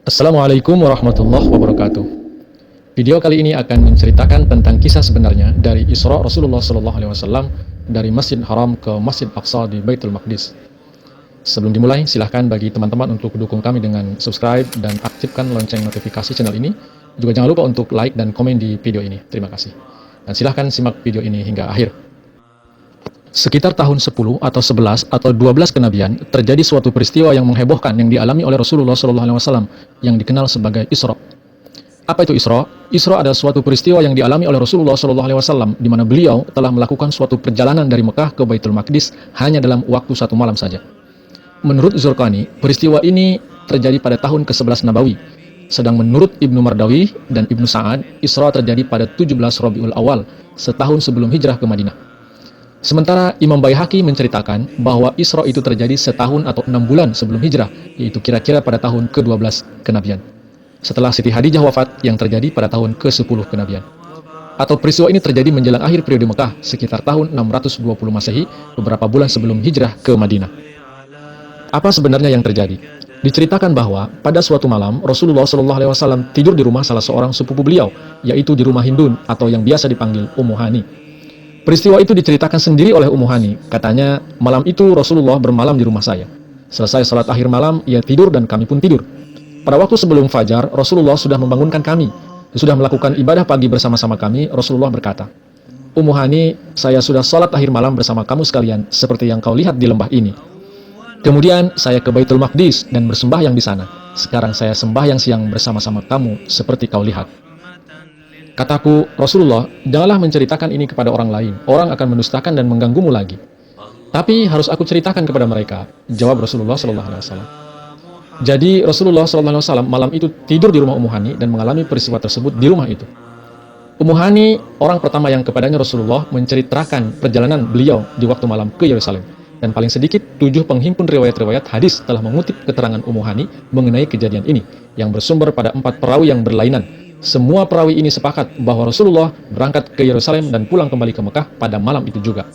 Assalamualaikum warahmatullahi wabarakatuh. Video kali ini akan menceritakan tentang kisah sebenarnya dari Isra Rasulullah SAW dari Masjid Haram ke Masjid Aqsa di Baitul Maqdis. Sebelum dimulai, silahkan bagi teman-teman untuk dukung kami dengan subscribe dan aktifkan lonceng notifikasi channel ini. Juga jangan lupa untuk like dan komen di video ini. Terima kasih. Dan silahkan simak video ini hingga akhir. Sekitar tahun 10 atau 11 atau 12 kenabian, terjadi suatu peristiwa yang menghebohkan yang dialami oleh Rasulullah SAW yang dikenal sebagai Isra. Apa itu Isra? Isra adalah suatu peristiwa yang dialami oleh Rasulullah SAW di mana beliau telah melakukan suatu perjalanan dari Mekah ke Baitul Maqdis hanya dalam waktu 1 malam saja. Menurut Zurqani, peristiwa ini terjadi pada tahun ke-11 Nabawi. Sedang menurut Ibnu Mardawi dan Ibnu Sa'ad, Isra terjadi pada 17 Rabiul Awal, setahun sebelum hijrah ke Madinah. Sementara Imam Baihaqi menceritakan bahwa Isra itu terjadi setahun atau 6 bulan sebelum hijrah, yaitu kira-kira pada tahun ke-12 kenabian. Setelah Siti Khadijah wafat yang terjadi pada tahun ke-10 kenabian. Atau peristiwa ini terjadi menjelang akhir periode Mekah, sekitar tahun 620 Masehi, beberapa bulan sebelum hijrah ke Madinah. Apa sebenarnya yang terjadi? Diceritakan bahwa pada suatu malam Rasulullah SAW tidur di rumah salah seorang sepupu beliau, yaitu di rumah Hindun atau yang biasa dipanggil Ummu Hani. Peristiwa itu diceritakan sendiri oleh Ummu Hani. Katanya, malam itu Rasulullah bermalam di rumah saya. Selesai salat akhir malam, ia tidur dan kami pun tidur. Pada waktu sebelum fajar, Rasulullah sudah membangunkan kami. Sudah melakukan ibadah pagi bersama-sama kami, Rasulullah berkata, Ummu Hani, saya sudah salat akhir malam bersama kamu sekalian, seperti yang kau lihat di lembah ini. Kemudian, saya ke Baitul Maqdis dan bersembahyang di sana. Sekarang saya sembahyang siang bersama-sama kamu, seperti kau lihat. Kataku, Rasulullah, janganlah menceritakan ini kepada orang lain. Orang akan mendustakan dan mengganggumu lagi. Tapi harus aku ceritakan kepada mereka. Jawab Rasulullah SAW. Jadi Rasulullah SAW malam itu tidur di rumah Ummu Hani dan mengalami peristiwa tersebut di rumah itu. Ummu Hani orang pertama yang kepadanya Rasulullah menceritakan perjalanan beliau di waktu malam ke Yerusalem. Dan paling sedikit 7 penghimpun riwayat-riwayat hadis telah mengutip keterangan Ummu Hani mengenai kejadian ini yang bersumber pada 4 perawi yang berlainan. Semua perawi ini sepakat bahwa Rasulullah berangkat ke Yerusalem dan pulang kembali ke Mekah pada malam itu juga.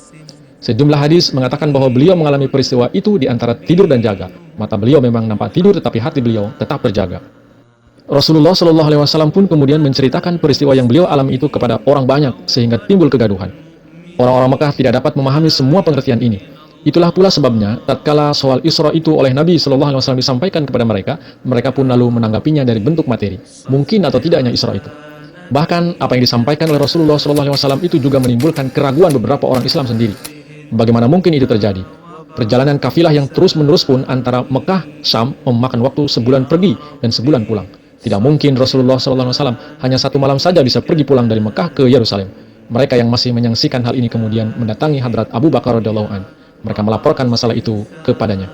Sejumlah hadis mengatakan bahwa beliau mengalami peristiwa itu di antara tidur dan jaga. Mata beliau memang nampak tidur tetapi hati beliau tetap berjaga. Rasulullah SAW pun kemudian menceritakan peristiwa yang beliau alami itu kepada orang banyak sehingga timbul kegaduhan. Orang-orang Mekah tidak dapat memahami semua pengertian ini. Itulah pula sebabnya, tatkala soal Isra itu oleh Nabi SAW disampaikan kepada mereka, mereka pun lalu menanggapinya dari bentuk materi. Mungkin atau tidaknya Isra itu. Bahkan, apa yang disampaikan oleh Rasulullah SAW itu juga menimbulkan keraguan beberapa orang Islam sendiri. Bagaimana mungkin itu terjadi? Perjalanan kafilah yang terus-menerus pun antara Mekah, Syam memakan waktu sebulan pergi dan sebulan pulang. Tidak mungkin Rasulullah SAW hanya 1 malam saja bisa pergi pulang dari Mekah ke Yerusalem. Mereka yang masih menyaksikan hal ini kemudian mendatangi Hadrat Abu Bakar radhiyallahu anhu. Mereka melaporkan masalah itu kepadanya.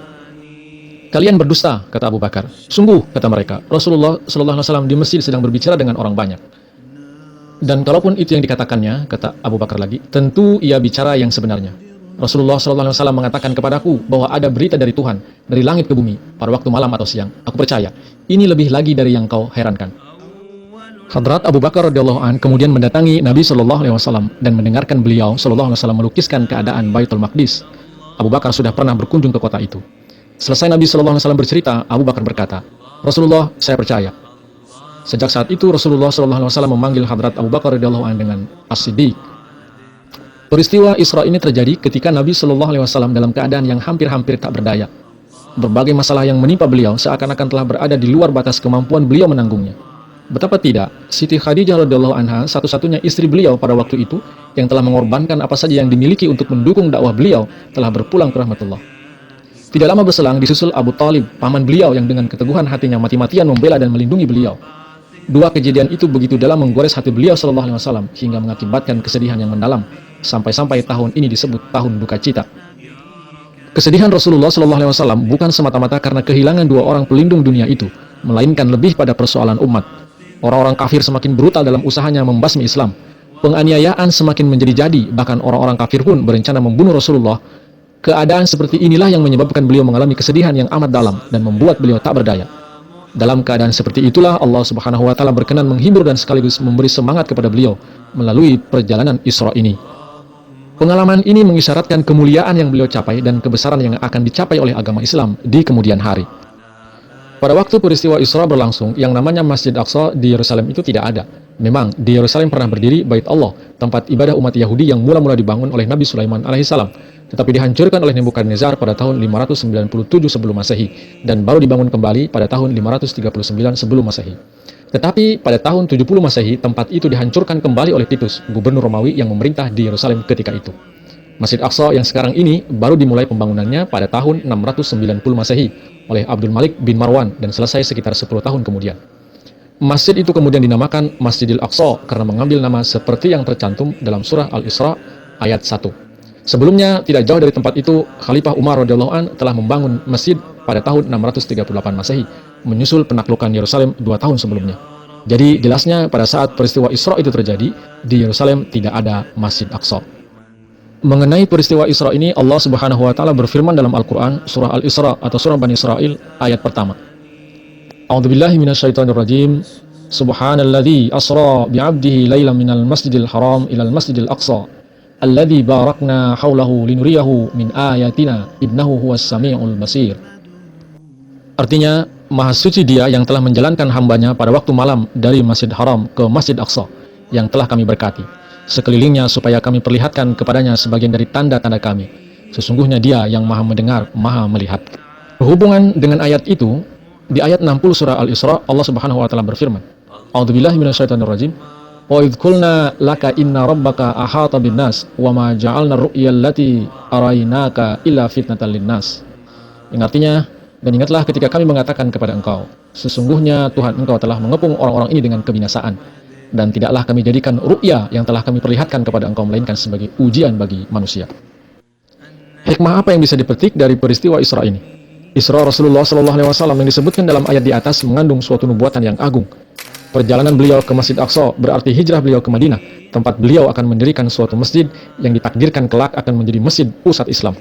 Kalian berdusta, kata Abu Bakar. Sungguh, kata mereka, Rasulullah SAW di masjid sedang berbicara dengan orang banyak. Dan kalaupun itu yang dikatakannya, kata Abu Bakar lagi, tentu ia bicara yang sebenarnya. Rasulullah SAW mengatakan kepadaku bahwa ada berita dari Tuhan, dari langit ke bumi, pada waktu malam atau siang. Aku percaya, ini lebih lagi dari yang kau herankan. Hadrat Abu Bakar radhiyallahu an kemudian mendatangi Nabi SAW dan mendengarkan beliau SAW melukiskan keadaan Baitul Maqdis. Abu Bakar sudah pernah berkunjung ke kota itu. Selesai Nabi SAW bercerita, Abu Bakar berkata, Rasulullah, saya percaya. Sejak saat itu Rasulullah SAW memanggil Hadrat Abu Bakar radhiyallahu an dengan As-Siddiq. Peristiwa Isra ini terjadi ketika Nabi SAW dalam keadaan yang hampir-hampir tak berdaya. Berbagai masalah yang menimpa beliau seakan-akan telah berada di luar batas kemampuan beliau menanggungnya. Betapa tidak, Siti Khadijah radhiyallahu anha, satu-satunya istri beliau pada waktu itu, yang telah mengorbankan apa saja yang dimiliki untuk mendukung dakwah beliau, telah berpulang ke rahmatullah. Tidak lama berselang disusul Abu Talib, paman beliau yang dengan keteguhan hatinya mati-matian membela dan melindungi beliau. 2 kejadian itu begitu dalam menggores hati beliau SAW hingga mengakibatkan kesedihan yang mendalam, sampai-sampai tahun ini disebut tahun duka cita. Kesedihan Rasulullah SAW bukan semata-mata karena kehilangan 2 orang pelindung dunia itu, melainkan lebih pada persoalan umat. Orang-orang kafir semakin brutal dalam usahanya membasmi Islam. Penganiayaan semakin menjadi-jadi, bahkan orang-orang kafir pun berencana membunuh Rasulullah. Keadaan seperti inilah yang menyebabkan beliau mengalami kesedihan yang amat dalam dan membuat beliau tak berdaya. Dalam keadaan seperti itulah Allah Subhanahu wa taala berkenan menghibur dan sekaligus memberi semangat kepada beliau melalui perjalanan Isra ini. Pengalaman ini mengisyaratkan kemuliaan yang beliau capai dan kebesaran yang akan dicapai oleh agama Islam di kemudian hari. Pada waktu peristiwa Isra berlangsung, yang namanya Masjid Aqsa di Yerusalem itu tidak ada. Memang, di Yerusalem pernah berdiri Bait Allah, tempat ibadah umat Yahudi yang mula-mula dibangun oleh Nabi Sulaiman alaihissalam, tetapi dihancurkan oleh Nebukadnezar pada tahun 597 sebelum Masehi, dan baru dibangun kembali pada tahun 539 sebelum Masehi. Tetapi pada tahun 70 Masehi, tempat itu dihancurkan kembali oleh Titus, gubernur Romawi yang memerintah di Yerusalem ketika itu. Masjid Aqsa yang sekarang ini baru dimulai pembangunannya pada tahun 690 Masehi oleh Abdul Malik bin Marwan dan selesai sekitar 10 tahun kemudian. Masjid itu kemudian dinamakan Masjidil Aqsa karena mengambil nama seperti yang tercantum dalam surah Al-Isra ayat 1. Sebelumnya, tidak jauh dari tempat itu, Khalifah Umar radhiyallahu an telah membangun masjid pada tahun 638 Masehi, menyusul penaklukan Yerusalem 2 tahun sebelumnya. Jadi jelasnya pada saat peristiwa Isra itu terjadi, di Yerusalem tidak ada Masjid Aqsa. Mengenai peristiwa Isra ini, Allah Subhanahu wa taala berfirman dalam Al-Qur'an surah Al-Isra atau surah Bani Israil ayat pertama. A'udzubillahi minasyaitonirrajim. Subhanalladzi asra bi'abdihi lailan minal masjidil haram ilal masjidil aqsa alladzi barakna haulahu linuriyahu min ayatina innahu huwas samiul basir. Artinya, Maha suci Dia yang telah menjalankan hambanya pada waktu malam dari Masjid Haram ke Masjid Aqsa yang telah kami berkati sekelilingnya supaya kami perlihatkan kepadanya sebagian dari tanda-tanda kami. Sesungguhnya Dia yang Maha mendengar, Maha melihat. Berhubungan dengan ayat itu, di ayat 60 surah Al-Isra, Allah Subhanahu wa taala berfirman, A'udzubillahi minasyaitonirrajim. Wa idz qulna laka inna rabbaka ahata bin-nas wa ma ja'alna ar-ru'ya allati araynaka illa fitnatan lin-nas. Yang artinya, dan ingatlah ketika kami mengatakan kepada engkau, sesungguhnya Tuhan engkau telah mengepung orang-orang ini dengan kebinasaan, dan tidaklah kami jadikan ru'ya yang telah kami perlihatkan kepada engkau melainkan sebagai ujian bagi manusia. Hikmah apa yang bisa dipetik dari peristiwa Isra ini? Isra Rasulullah SAW yang disebutkan dalam ayat di atas mengandung suatu nubuatan yang agung. Perjalanan beliau ke Masjid Aqsa berarti hijrah beliau ke Madinah, tempat beliau akan mendirikan suatu masjid yang ditakdirkan kelak akan menjadi masjid pusat Islam.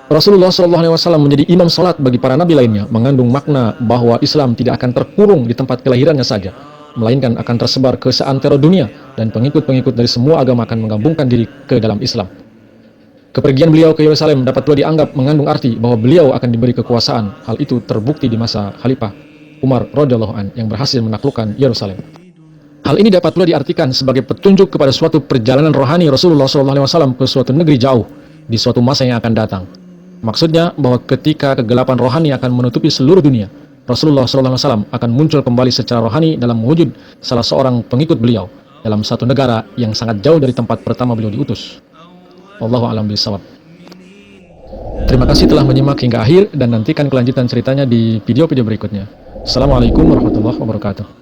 Rasulullah SAW menjadi imam salat bagi para nabi lainnya, mengandung makna bahwa Islam tidak akan terkurung di tempat kelahirannya saja, melainkan akan tersebar ke seantero dunia dan pengikut-pengikut dari semua agama akan menggabungkan diri ke dalam Islam. Kepergian beliau ke Yerusalem dapat pula dianggap mengandung arti bahwa beliau akan diberi kekuasaan. Hal itu terbukti di masa Khalifah Umar radhiyallahu an yang berhasil menaklukkan Yerusalem. Hal ini dapat pula diartikan sebagai petunjuk kepada suatu perjalanan rohani Rasulullah SAW ke suatu negeri jauh di suatu masa yang akan datang. Maksudnya bahwa ketika kegelapan rohani akan menutupi seluruh dunia, Rasulullah SAW akan muncul kembali secara rohani dalam wujud salah seorang pengikut beliau dalam satu negara yang sangat jauh dari tempat pertama beliau diutus. Wallahu a'lam bishawab. Terima kasih telah menyimak hingga akhir dan nantikan kelanjutan ceritanya di video-video berikutnya. Assalamualaikum warahmatullahi wabarakatuh.